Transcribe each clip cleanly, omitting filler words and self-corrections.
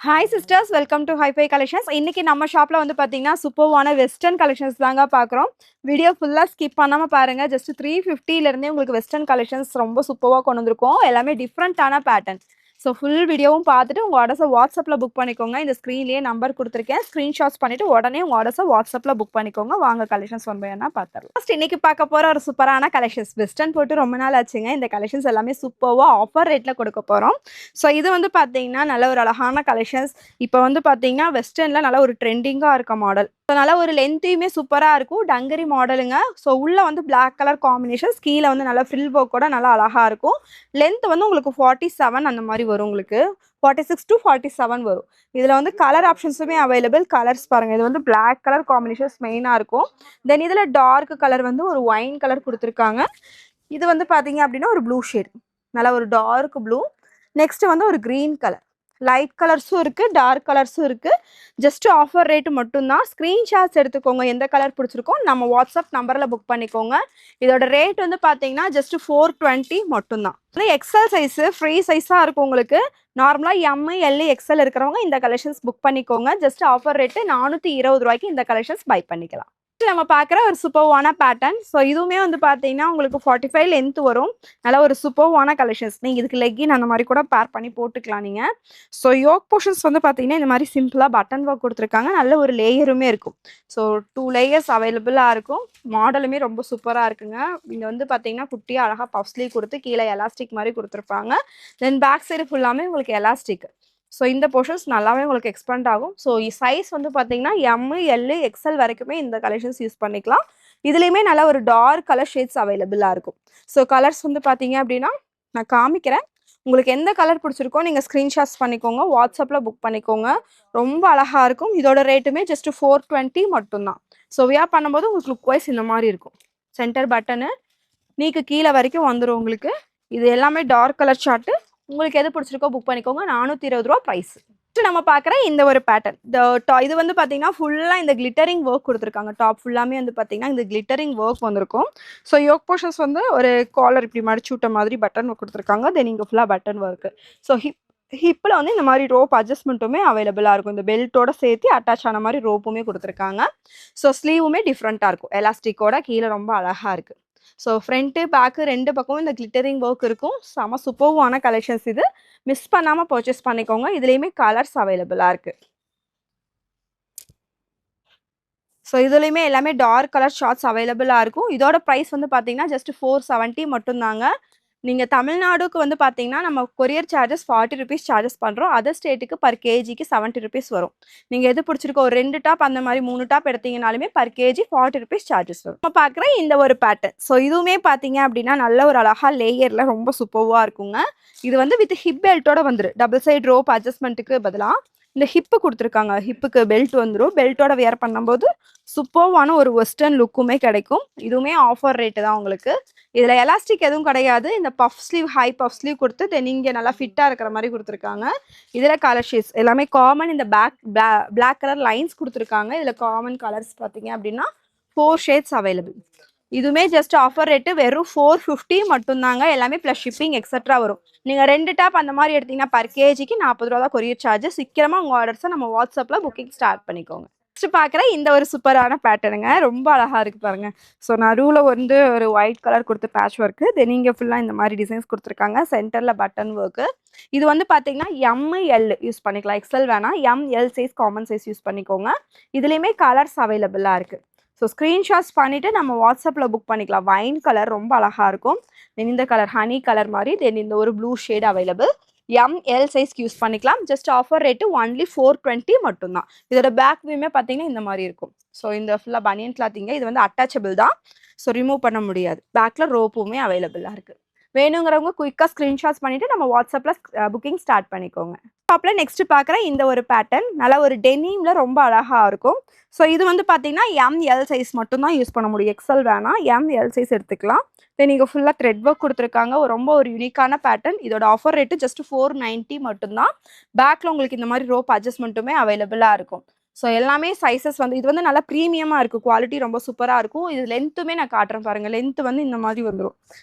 Hi sisters, welcome to Hi-Fi Collections. இன்னைக்கு நம்ம ஷாப்ல வந்து பாத்தீங்கன்னா சூப்பர்வான வெஸ்டர்ன் கலெக்ஷன்ஸ் தாங்க பார்க்குறோம். வீடியோ ஃபுல்லா ஸ்கிப் பண்ணாம பாருங்க. ஜஸ்ட் 350ல இருந்தே உங்களுக்கு வெஸ்டர்ன் கலெக்ஷன்ஸ் ரொம்ப சூப்பர்வா கொண்டு வந்திருக்கோம். எல்லாமே டிஃப்ரெண்டான பேட்டர்ன். ஸோ ஃபுல் வீடியோவும் பார்த்துட்டு உங்கள் ஆர்டர்ஸை வாட்ஸ்அப்பில் புக் பண்ணிக்கோங்க. இந்த ஸ்க்ரீன்லேயே நம்பர் கொடுத்துருக்கேன். ஸ்க்ரீன்ஷாட்ஸ் பண்ணிவிட்டு உடனே உங்கள் ஆர்டர்ஸை வாட்ஸ்அப்பில் புக் பண்ணிக்கோங்க. வாங்க கலெக்ஷன்ஸ் ஒன் பை ஒன்னா பார்த்துடலாம். ஃபர்ஸ்ட் இன்னைக்கு பார்க்க போகிற ஒரு சூப்பரான கலெக்ஷன்ஸ். வெஸ்டர்ன் போட்டு ரொம்ப நாள் ஆச்சுங்க. இந்த கலெக்ஷன்ஸ் எல்லாமே சூப்பர்வாக ஆஃபர் ரேட்டில் கொடுக்க போகிறோம். ஸோ இது வந்து பார்த்தீங்கன்னா நல்ல ஒரு அழகான கலெக்ஷன்ஸ். இப்போ வந்து பார்த்தீங்கன்னா வெஸ்டர்னில் நல்ல ஒரு ட்ரெண்டிங்காக இருக்க மாடல். ஸோ நல்லா ஒரு லென்த்தையுமே சூப்பராக இருக்கும். டங்கரி மாடலுங்க. ஸோ உள்ளே வந்து பிளாக் கலர் காம்பினேஷன்ஸ், கீழே வந்து நல்லா ஃப்ரில் ஒர்க்கோட நல்லா அழகாக இருக்கும். லென்த் வந்து உங்களுக்கு 47 அந்த மாதிரி வரும். உங்களுக்கு 46 to 47 வரும். இதில் வந்து கலர் ஆப்ஷன்ஸுமே அவைலபிள். கலர்ஸ் பாருங்கள். இது வந்து பிளாக் கலர் காம்பினேஷன்ஸ் மெயினாக இருக்கும். தென் இதில் டார்க் கலர் வந்து ஒரு ஒயின் கலர் கொடுத்துருக்காங்க. இது வந்து பார்த்தீங்க அப்படின்னா ஒரு ப்ளூ ஷேட், நல்லா ஒரு டார்க் ப்ளூ. நெக்ஸ்ட் வந்து ஒரு க்ரீன் கலர், லைட் கலர்ஸும் இருக்குது, டார்க் கலர்ஸும் இருக்குது. ஜஸ்ட் ஆஃபர் ரேட்டு மட்டும்தான். ஸ்க்ரீன்ஷாட்ஸ் எடுத்துக்கோங்க. எந்த கலர் பிடிச்சிருக்கோ நம்ம வாட்ஸ்அப் நம்பரில் புக் பண்ணிக்கோங்க. இதோட ரேட் வந்து பார்த்தீங்கன்னா ஜஸ்ட் 420 மட்டும்தான். எக்ஸல் சைஸு ஃப்ரீ சைஸாக இருக்கும் உங்களுக்கு. நார்மலாக எம்மு எல்லு எக்ஸல் இருக்கிறவங்க இந்த கலெக்ஷன்ஸ் புக் பண்ணிக்கோங்க. ஜஸ்ட் ஆஃபர் ரேட்டு 420 ரூபாய்க்கு இந்த கலெக்ஷன்ஸ் பை பண்ணிக்கலாம். நம்ம பார்க்குற ஒரு சூப்பர்வான பேட்டர்ன். ஸோ இதுவுமே வந்து பார்த்தீங்கன்னா உங்களுக்கு 45 லென்த் வரும். நல்லா ஒரு சூப்பர்வான கலெக்ஷன்ஸ். நீங்கள் இதுக்கு லெக்கின் அந்த மாதிரி கூட பேர் பண்ணி போட்டுக்கலாம் நீங்கள். ஸோ யோக் போர்ஷன்ஸ் வந்து பார்த்தீங்கன்னா இந்த மாதிரி சிம்பிளாக பட்டன் ஒர்க் கொடுத்துருக்காங்க. நல்ல ஒரு லேயருமே இருக்கும். ஸோ 2 லேயர்ஸ் அவைலபிளாக இருக்கும். மாடலுமே ரொம்ப சூப்பராக இருக்குங்க. இங்கே வந்து பார்த்தீங்கன்னா குட்டியாக அழகாக பஃப் ஸ்லீவ் கொடுத்து கீழே எலாஸ்டிக் மாதிரி கொடுத்துருப்பாங்க. தென் பேக் சைடு ஃபுல்லாமே உங்களுக்கு எலாஸ்டிக். ஸோ இந்த போர்ஷன்ஸ் நல்லாவே உங்களுக்கு எக்ஸ்பேண்ட் ஆகும். ஸோ சைஸ் வந்து பார்த்தீங்கன்னா எம்மு எல்லு எக்ஸல் வரைக்குமே இந்த கலெக்ஷன்ஸ் யூஸ் பண்ணிக்கலாம். இதுலேயுமே நல்லா ஒரு டார்க் கலர் ஷேட்ஸ் அவைலபிளாக இருக்கும். ஸோ கலர்ஸ் வந்து பார்த்தீங்க அப்படின்னா நான் காமிக்கிறேன். உங்களுக்கு எந்த கலர் பிடிச்சிருக்கோ நீங்கள் ஸ்க்ரீன்ஷாட்ஸ் பண்ணிக்கோங்க. வாட்ஸ்அப்பில் புக் பண்ணிக்கோங்க. ரொம்ப அழகாக இருக்கும். இதோட ரேட்டுமே ஜஸ்ட் 420 மட்டும்தான். ஸோ வியர் பண்ணும்போது உங்களுக்கு லுக் வைஸ் இந்த மாதிரி இருக்கும். சென்டர் பட்டனு நீக்கு கீழே வரைக்கும் வந்துடும் உங்களுக்கு. இது எல்லாமே டார்க் கலர் சார்ட்டு. உங்களுக்கு எது பிடிச்சிருக்கோ புக் பண்ணிக்கோங்க. 420 ரூபா ப்ரைஸ். நம்ம பார்க்குற இந்த ஒரு பேட்டர்ன். இது வந்து பார்த்தீங்கன்னா ஃபுல்லாக இந்த கிளிட்டரிங் ஒர்க் கொடுத்துருக்காங்க. டாப் ஃபுல்லாமே வந்து பார்த்தீங்கன்னா இந்த கிளிட்டரிங் ஒர்க் வந்திருக்கும். ஸோ யோக் போர்ஷன்ஸ் வந்து ஒரு காலர் இப்படி மடிச்சு விட்ட மாதிரி பட்டன் ஒர்க் கொடுத்துருக்காங்க. தென் இங்கே ஃபுல்லாக பட்டன் ஒர்க்கு. ஸோ ஹிப்பில் வந்து இந்த மாதிரி ரோப் அட்ஜஸ்ட்மெண்ட்டுமே அவைலபிளாக இருக்கும். இந்த பெல்ட்டோட சேர்த்து அட்டாச் ஆன மாதிரி ரோப்புமே கொடுத்துருக்காங்க. ஸோ ஸ்லீவுமே டிஃப்ரெண்ட்டாக இருக்கும். எலாஸ்டிக்கோட கீழே ரொம்ப அழகாக இருக்குது. ஸோ ஃப்ரண்ட்டு பேக்கு ரெண்டு பக்கமும் இந்த கிளிட்டரிங் ஒர்க் இருக்கும். செம சூப்பர்வான கலெக்ஷன்ஸ் இது. மிஸ் பண்ணாமல் பர்ச்சேஸ் பண்ணிக்கோங்க. இதுலேயுமே கலர்ஸ் அவைலபிளாக இருக்குது. ஸோ இதுலேயுமே எல்லாமே டார்க் கலர் ஷார்ட்ஸ் அவைலபிளாக இருக்கும். இதோட ப்ரைஸ் வந்து பார்த்தீங்கன்னா ஜஸ்ட் 470 மட்டும்தாங்க. நீங்கள் தமிழ்நாடுக்கு வந்து பார்த்தீங்கன்னா நம்ம கொரியர் சார்ஜஸ் 40 ருபீஸ் சார்ஜஸ் பண்ணுறோம். அதர் ஸ்டேட்டுக்கு பர் கேஜிக்கு 70 ருபீஸ் வரும். நீங்கள் எது பிடிச்சிருக்கோ ஒரு 2 டாப் அந்த மாதிரி 3 டாப் எடுத்தீங்கனாலுமே பர் கேஜி 40 ருபீஸ் சார்ஜஸ் வரும். நம்ம பார்க்குற இந்த ஒரு பேட்டர்ன். ஸோ இதுவுமே பார்த்தீங்க அப்படின்னா நல்ல ஒரு அழகாக லேயரில் ரொம்ப சூப்பர்வாக இருக்குங்க. இது வந்து வித் ஹிப் பெல்ட்டோட வந்துடும். டபுள் சைட் ரோப் அட்ஜஸ்ட்மெண்ட்டுக்கு பதிலாக இந்த ஹிப்பு கொடுத்துருக்காங்க. ஹிப்புக்கு பெல்ட் வந்துடும். பெல்ட்டோட வியர் பண்ணும்போது சூப்பர்வான ஒரு வெஸ்டர்ன் லுக்குமே கிடைக்கும். இதுவுமே ஆஃபர் ரேட்டு தான் உங்களுக்கு. இதில் எலாஸ்டிக் எதுவும் கிடையாது. இந்த puff sleeve high puff sleeve கொடுத்து தென் இங்கே நல்லா ஃபிட்டாக இருக்கிற மாதிரி கொடுத்துருக்காங்க. இதில் கலர் ஷேட்ஸ் எல்லாமே காமன். இந்த பிளாக் கலர் லைன்ஸ் கொடுத்துருக்காங்க. இதில் காமன் கலர்ஸ் பார்த்தீங்க அப்படின்னா 4 ஷேட்ஸ் அவைலபிள். இதுவுமே ஜஸ்ட் ஆஃபர் ரேட்டு வெறும் 450 மட்டும்தாங்க. எல்லாமே ப்ளஸ் ஷிப்பிங் எக்ஸட்ரா வரும். நீங்கள் 2 டாப் அந்த மாதிரி எடுத்தீங்கன்னா பர் கேஜிக்கு 40 ரூபா தான் கொரியர் சார்ஜ். சீக்கிரமாக உங்கள் ஆர்டர்ஸை நம்ம வாட்ஸ்அப்பில் புக்கிங் ஸ்டார்ட் பண்ணிக்கோங்க. நெக்ஸ்ட் பார்க்குற இந்த ஒரு சூப்பரான பேட்டர்னுங்க. ரொம்ப அழகாக இருக்குது பாருங்கள். ஸோ நடுவில் வந்து ஒரு ஒயிட் கலர் கொடுத்து பேட்ச் ஒர்க்கு. தென் இங்கே ஃபுல்லாக இந்த மாதிரி டிசைன்ஸ் கொடுத்துருக்காங்க. சென்டரில் பட்டன் ஒர்க்கு. இது வந்து பார்த்தீங்கன்னா எம்மு எல் யூஸ் பண்ணிக்கலாம். எக்ஸல் வேணாம். L size common size use பண்ணிக்கோங்க. இதுலேயுமே கலர்ஸ் அவைலபிளாக இருக்குது. ஸோ ஸ்க்ரீன்ஷாட்ஸ் பண்ணிவிட்டு நம்ம வாட்ஸ்அப்பில் புக் பண்ணிக்கலாம். வைன் கலர் ரொம்ப அழகாக இருக்கும். தென் இந்த கலர் ஹனி கலர் மாதிரி. தென் இந்த ஒரு ப்ளூ ஷேட் அவைலபிள். எல் சைஸ்க்கு யூஸ் பண்ணிக்கலாம். ஜஸ்ட் ஆஃபர் ரேட்டு ஒன்லி 420 மட்டும்தான். இதோட பேக் வியூமே பார்த்தீங்கன்னா இந்த மாதிரி இருக்கும். ஸோ இந்த ஃபுல்லாக பனியன் கிளாத்திங்க. இது வந்து அட்டாச்சபிள் தான். ஸோ ரிமூவ் பண்ண முடியாது. பேக்கில் ரோப்புமே அவைலபிளாக இருக்குது. வேணுங்கிறவங்க குயிக்காக ஸ்க்ரீன்ஷாட்ஸ் பண்ணிவிட்டு நம்ம வாட்ஸ்அப்பில் புக்கிங் ஸ்டார்ட் பண்ணிக்கோங்க. ஷாப்பில் நெக்ஸ்ட் பார்க்குற இந்த ஒரு பேட்டர்ன் நல்லா ஒரு டெனிமில் ரொம்ப அழகாக இருக்கும். ஸோ இது வந்து பார்த்தீங்கன்னா எல் சைஸ் மட்டும்தான் யூஸ் பண்ண முடியும். எக்ஸல் வேணாம். எல் சைஸ் எடுத்துக்கலாம். தென் நீங்கள் ஃபுல்லாக த்ரெட் ஒர்க் கொடுத்துருக்காங்க. ரொம்ப ஒரு யூனிக்கான பேட்டர்ன். இதோட ஆஃபர் ரேட்டு ஜஸ்ட் 490 மட்டும்தான். பேக்கில் உங்களுக்கு இந்த மாதிரி ரோப் அட்ஜஸ்ட்மெண்ட்டுமே அவைலபிளாக இருக்கும். ஸோ எல்லாமே சைஸஸ் வந்து இது வந்து நல்லா ப்ரீமியமாக இருக்குது, குவாலிட்டி ரொம்ப சூப்பராக இருக்கும். இது லென்த்துமே நான் காட்டுறேன் பாருங்கள். லென்த்து வந்து இந்த மாதிரி வந்துடும்.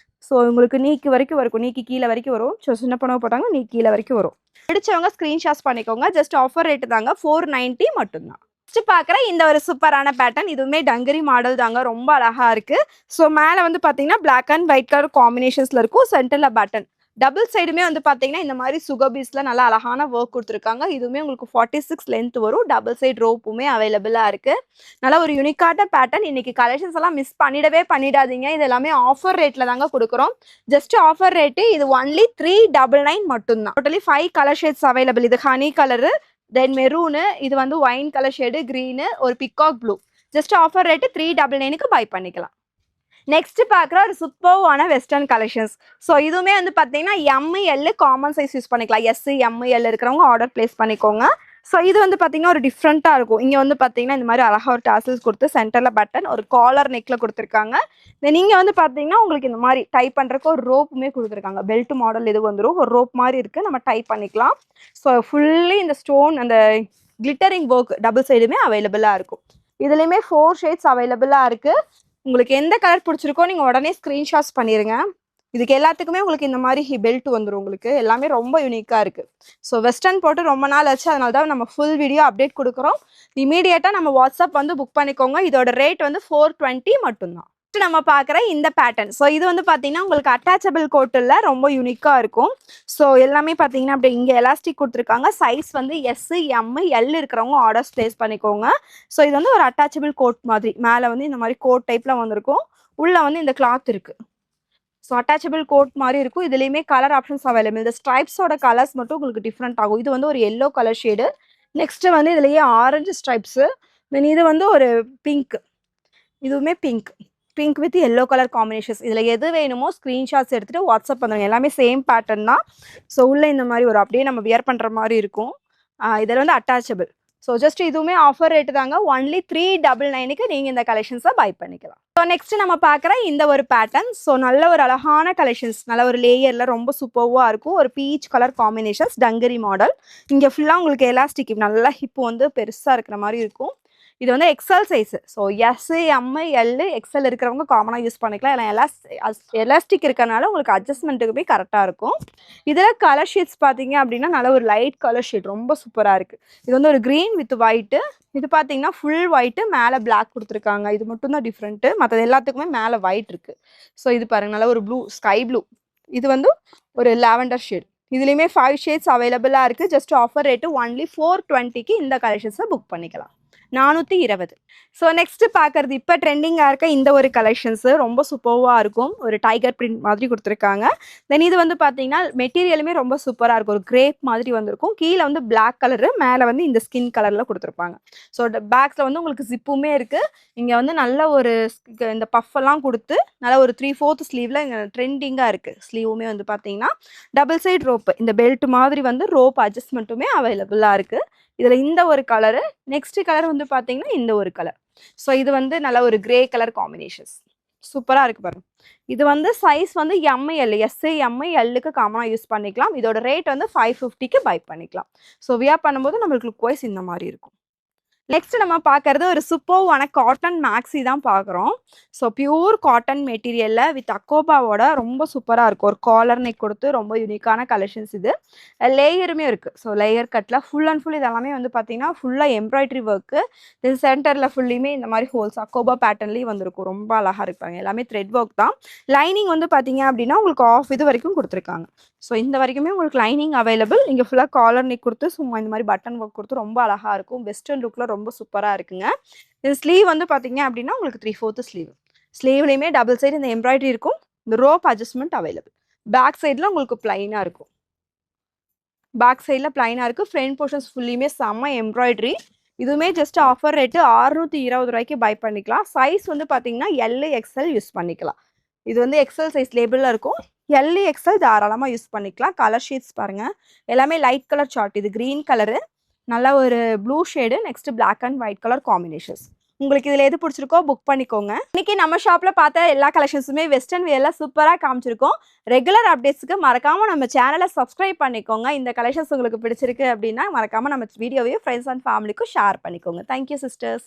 ஸோ உங்களுக்கு நீக்கு வரைக்கும் வரும், நீக்கி கீழே வரைக்கும் வரும். ஸோ சின்ன பொண்ணு போட்டாங்க நீ கீழே வரைக்கும் வரும். பிடிச்சவங்க ஸ்க்ரீன்ஷாட்ஸ் பண்ணிக்கோங்க. ஜஸ்ட் ஆஃபர் ரேட்டு தாங்க, 490 மட்டும்தான். நெக்ஸ்ட் பார்க்குற இந்த ஒரு சூப்பரான பேட்டர்ன், இதுவுமே டங்கரி மாடல் தாங்க, ரொம்ப அழகாக இருக்குது. ஸோ மேலே வந்து பார்த்தீங்கன்னா பிளாக் அண்ட் ஒயிட் கலர் காம்பினேஷன்ஸில் இருக்கும். சென்டரில் பட்டன் டபுள் சைடுமே வந்து பார்த்தீங்கன்னா இந்த மாதிரி சுகபீஸில் நல்லா அழகான ஒர்க் கொடுத்துருக்காங்க. இதுவுமே உங்களுக்கு 46 லென்த் வரும். டபுள் சைடு ரோப்புமே அவைலபிளாக இருக்குது. நல்லா ஒரு யூனிக்கான பேட்டர்ன். இன்றைக்கி கலெக்ஷன்ஸ் எல்லாம் மிஸ் பண்ணிடாதீங்க. இது எல்லாமே ஆஃபர் ரேட்டில் தாங்க கொடுக்குறோம். ஜஸ்ட் ஆஃபர் ரேட்டு இது ஒன்லி 399 மட்டும்தான். Totally 5 colour shades available. இது ஹனி கலரு, தென் மெரூனு, இது வந்து ஒயின் கலர் ஷேடு, க்ரீனு, ஒரு peacock blue. Just offer rate 399க்கு பை பண்ணிக்கலாம். நெக்ஸ்ட் பார்க்குற ஒரு சூப்பர்வான வெஸ்டர்ன் கலெக்ஷன்ஸ். ஸோ இதுவுமே வந்து பார்த்தீங்கன்னா எம்எல் காமன் சைஸ் யூஸ் பண்ணிக்கலாம். எம்எல் இருக்கிறவங்க ஆர்டர் பிளேஸ் பண்ணிக்கோங்க. ஸோ இது வந்து பார்த்தீங்கன்னா ஒரு டிஃப்ரெண்ட்டாக இருக்கும். இங்கே வந்து பார்த்தீங்கன்னா இந்த மாதிரி அழகாக ஒரு டாசல்ஸ் கொடுத்து சென்டரில் பட்டன், ஒரு காலர் நெக்கில் கொடுத்துருக்காங்க. தென் நீங்கள் வந்து பார்த்தீங்கன்னா உங்களுக்கு இந்த மாதிரி டைப் பண்ணுறதுக்கு ஒரு ரோப்புமே கொடுத்துருக்காங்க. பெல்ட் மாடல் இது வந்துடும். ஒரு ரோப் மாதிரி இருக்குது, நம்ம டைப் பண்ணிக்கலாம். ஸோ ஃபுல்லி இந்த ஸ்டோன் அந்த கிளிட்டரிங் ஒர்க் டபுள் சைடுமே அவைலபிளாக இருக்கும். இதுலேயுமே 4 ஷேட்ஸ் அவைலபிளாக இருக்குது. உங்களுக்கு எந்த கலர் பிடிச்சிருக்கோ நீங்கள் உடனே ஸ்க்ரீன்ஷாட்ஸ் பண்ணிடுங்க. இதுக்கு எல்லாத்துக்குமே உங்களுக்கு இந்த மாதிரி பெல்ட் வந்துடும். உங்களுக்கு எல்லாமே ரொம்ப யூனிக்காக இருக்குது. ஸோ வெஸ்டர்ன் போட்டு ரொம்ப நாள் ஆச்சு, அதனால தான் நம்ம ஃபுல் வீடியோ அப்டேட் கொடுக்குறோம். இமீடியட்டாக நம்ம வாட்ஸ்அப் வந்து புக் பண்ணிக்கோங்க. இதோட ரேட் வந்து 420 மட்டும்தான். நம்ம பார்க்குற இந்த பேட்டர்ன், ஸோ இது வந்து பார்த்தீங்கன்னா உங்களுக்கு அட்டாச்சபிள் கோட்டில் ரொம்ப யூனிக்காக இருக்கும். ஸோ எல்லாமே பார்த்தீங்கன்னா அப்படி இங்கே எலாஸ்டிக் கொடுத்துருக்காங்க. சைஸ் வந்து எல் இருக்கிறவங்க ஆர்டர்ஸ் பிளேஸ் பண்ணிக்கோங்க. ஸோ இது வந்து ஒரு அட்டாச்சபிள் கோட் மாதிரி, மேலே வந்து இந்த மாதிரி கோட் டைப்பில் வந்திருக்கும். உள்ளே வந்து இந்த கிளாத் இருக்குது. ஸோ அட்டாச்சபிள் கோட் மாதிரி இருக்கும். இதுலேயுமே கலர் ஆப்ஷன்ஸ் அவைலபிள். இந்த ஸ்ட்ரைப்ஸோட கலர்ஸ் மட்டும் உங்களுக்கு டிஃப்ரெண்ட் ஆகும். இது வந்து ஒரு எல்லோ கலர் ஷேடு. நெக்ஸ்ட்டு வந்து இதுலேயே ஆரஞ்சு ஸ்ட்ரைப்ஸு. தென் இது வந்து ஒரு பிங்க், இதுவுமே pink with yellow colour combinations. இதில் எது வேணுமோ ஸ்க்ரீன்ஷாட்ஸ் எடுத்துகிட்டு வாட்ஸ்அப் பண்ணுங்க. எல்லாமே சேம் பேட்டர்ன் தான். ஸோ உள்ளே இந்த மாதிரி ஒரு அப்படியே நம்ம வியர் பண்ணுற மாதிரி இருக்கும். இதில் வந்து அட்டாச்சபிள். ஸோ ஜஸ்ட் இதுவுமே ஆஃபர் ரேட்டு தாங்க, ஒன்லி 399க்கு நீங்கள் இந்த கலெக்ஷன்ஸை பை பண்ணிக்கலாம். ஸோ நெக்ஸ்ட் நம்ம பார்க்குற இந்த ஒரு பேட்டர்ன். ஸோ நல்ல ஒரு அழகான கலெக்ஷன்ஸ், நல்ல ஒரு லேயரில் ரொம்ப சூப்பர்வாக இருக்கும். ஒரு peach colour combinations, dungaree model. இங்கே ஃபுல்லாக உங்களுக்கு எலாஸ்டிக் நல்லா ஹிப் வந்து பெருசாக இருக்கிற மாதிரி இருக்கும். இது வந்து XL size. So M L XL இருக்கிறவங்க காமனாக யூஸ் பண்ணிக்கலாம். இல்லை எலாஸ்டிக் இருக்கிறனால உங்களுக்கு அட்ஜஸ்ட்மெண்ட்டுக்குமே கரெக்டாக இருக்கும். இதில் கலர் ஷீட்ஸ் பார்த்தீங்க அப்படின்னா நல்ல ஒரு லைட் கலர் ஷீட், ரொம்ப சூப்பராக இருக்குது. இது வந்து ஒரு க்ரீன் வித் ஒயிட்டு. இது பார்த்தீங்கன்னா ஃபுல் ஒயிட்டு, மேலே பிளாக் கொடுத்துருக்காங்க. இது மட்டும் தான் டிஃப்ரெண்ட்டு, மற்றது எல்லாத்துக்குமே மேலே ஒயிட் இருக்குது. ஸோ இது பாருங்கள், நல்ல ஒரு ப்ளூ, ஸ்கை ப்ளூ. இது வந்து ஒரு லாவெண்டர் ஷேட். இதுலேயுமே 5 ஷேட்ஸ் அவைலபிளாக இருக்குது. ஜஸ்ட் ஆஃபர் ரேட்டு ஒன்லி 420க்கு இந்த கலெக்ஷன்ஸை புக் பண்ணிக்கலாம். 420. ஸோ நெக்ஸ்ட் பார்க்குறது இப்போ ட்ரெண்டிங்காக இருக்க இந்த ஒரு கலெக்ஷன்ஸு ரொம்ப சூப்பர்வாக இருக்கும். ஒரு டைகர் பிரிண்ட் மாதிரி கொடுத்துருக்காங்க. தென் இது வந்து பார்த்தீங்கன்னா மெட்டீரியலுமே ரொம்ப சூப்பராக இருக்கும். ஒரு கிரேப் மாதிரி வந்திருக்கும். கீழே வந்து பிளாக் கலரு, மேலே வந்து இந்த ஸ்கின் கலரில் கொடுத்துருப்பாங்க. ஸோ பேக்ஸில் வந்து உங்களுக்கு ஜிப்புமே இருக்குது. இங்கே வந்து நல்ல ஒரு இந்த பஃபெல்லாம் கொடுத்து நல்ல ஒரு 3/4 ஸ்லீவில் இங்கே ட்ரெண்டிங்காக இருக்குது. ஸ்லீவுமே வந்து பார்த்தீங்கன்னா டபுள் சைட் ரோப்பு, இந்த பெல்ட் மாதிரி வந்து ரோப் அட்ஜஸ்ட்மெண்ட்டுமே அவைலபிளாக இருக்குது. இதில் இந்த ஒரு கலரு, நெக்ஸ்ட் கலர் வந்து பார்த்தீங்கன்னா இந்த ஒரு கலர். ஸோ இது வந்து நல்ல ஒரு கிரே கலர் காம்பினேஷன்ஸ், சூப்பராக இருக்குது பாருங்க. இது வந்து சைஸ் வந்து எம்எல்லுக்கு காமனாக யூஸ் பண்ணிக்கலாம். இதோட ரேட் வந்து 550க்கு பை பண்ணிக்கலாம். ஸோ வியர் பண்ணும்போது நம்மளுக்கு லுக் வைஸ் இந்த மாதிரி இருக்கும். நெக்ஸ்ட் நம்ம பார்க்கறது ஒரு சூப்பர்வான காட்டன் மேக்ஸி தான் பார்க்குறோம். ஸோ பியூர் காட்டன் மெட்டீரியலில் வித் அக்கோபாவோட ரொம்ப சூப்பராக இருக்கும். ஒரு காலர் நெக் கொடுத்து ரொம்ப யூனிக்கான கலெக்ஷன்ஸ். இது லேயருமே இருக்குது. ஸோ லேயர் கட்டில் ஃபுல் அண்ட் ஃபுல் இதெல்லாமே வந்து பார்த்தீங்கன்னா ஃபுல்லாக எம்ப்ராய்டரி ஒர்க்கு. இது சென்டரில் ஃபுல்லையுமே இந்த மாதிரி ஹோல்ஸ் அக்கோபா பேட்டர்ன்லேயும் வந்திருக்கும். ரொம்ப அழகாக இருப்பாங்க. எல்லாமே த்ரெட் ஒர்க் தான். லைனிங் வந்து பார்த்தீங்க அப்படின்னா உங்களுக்கு ஆஃப் இது வரைக்கும் கொடுத்துருக்காங்க. ஸோ இந்த வரைக்குமே உங்களுக்கு லைனிங் அவைலபிள். இங்கே ஃபுல்லாக காலர் நெக் கொடுத்து சும்மா இந்த மாதிரி பட்டன் ஒர்க் கொடுத்து ரொம்ப அழகாக இருக்கும். வெஸ்டர்ன் லுக்கில் ரொம்ப சூப்பராக இருக்குங்க. இது ஸ்லீவ் வந்து பார்த்தீங்க அப்படின்னா உங்களுக்கு 3/4 ஸ்லீவ். ஸ்லீவ்லேயுமே டபுள் சைடு இந்த எம்ப்ராய்டரி இருக்கும். இந்த ரோப் அட்ஜஸ்ட்மெண்ட் அவைலபிள். பேக் சைடில் உங்களுக்கு பிளைனாக இருக்கும். பேக் சைடில் பிளைனாக இருக்குது. ஃப்ரண்ட் போர்ஷன்ஸ் ஃபுல்லியுமே செம்ம எம்ப்ராய்டரி. இதுவுமே ஜஸ்ட் ஆஃபர் ரேட்டு 620 ரூபாய்க்கு பை பண்ணிக்கலாம். சைஸ் வந்து பார்த்தீங்கன்னா XL யூஸ் பண்ணிக்கலாம். இது வந்து எக்ஸல் சைஸ் லேபிளில் இருக்கும். XL தாராளமாக யூஸ் பண்ணிக்கலாம். கலர் ஷீட்ஸ் பாருங்கள், எல்லாமே லைட் கலர் சார்ட். இது க்ரீன் கலரு, நல்ல ஒரு blue shade, next black and white colour combinations. உங்களுக்கு இதில் எது பிடிச்சிருக்கோ புக் பண்ணிக்கோங்க. இன்னைக்கு நம்ம ஷாப்பில் பார்த்த எல்லா கலெக்ஷன்ஸுமே வெஸ்டர்ன் வேர்லாம் சூப்பராக காமிச்சிருக்கோம். ரெகுலர் அப்டேட்ஸ்க்கு மறக்காமல் நம்ம சேனலை சப்ஸ்கிரைப் பண்ணிக்கோங்க. இந்த கலெக்ஷன்ஸ் உங்களுக்கு பிடிச்சிருக்கு அப்படின்னா மறக்காமல் நம்ம வீடியோவையும் ஃப்ரெண்ட்ஸ் அண்ட் ஃபேமிலிக்கும் ஷேர் பண்ணிக்கோங்க. Thank you sisters.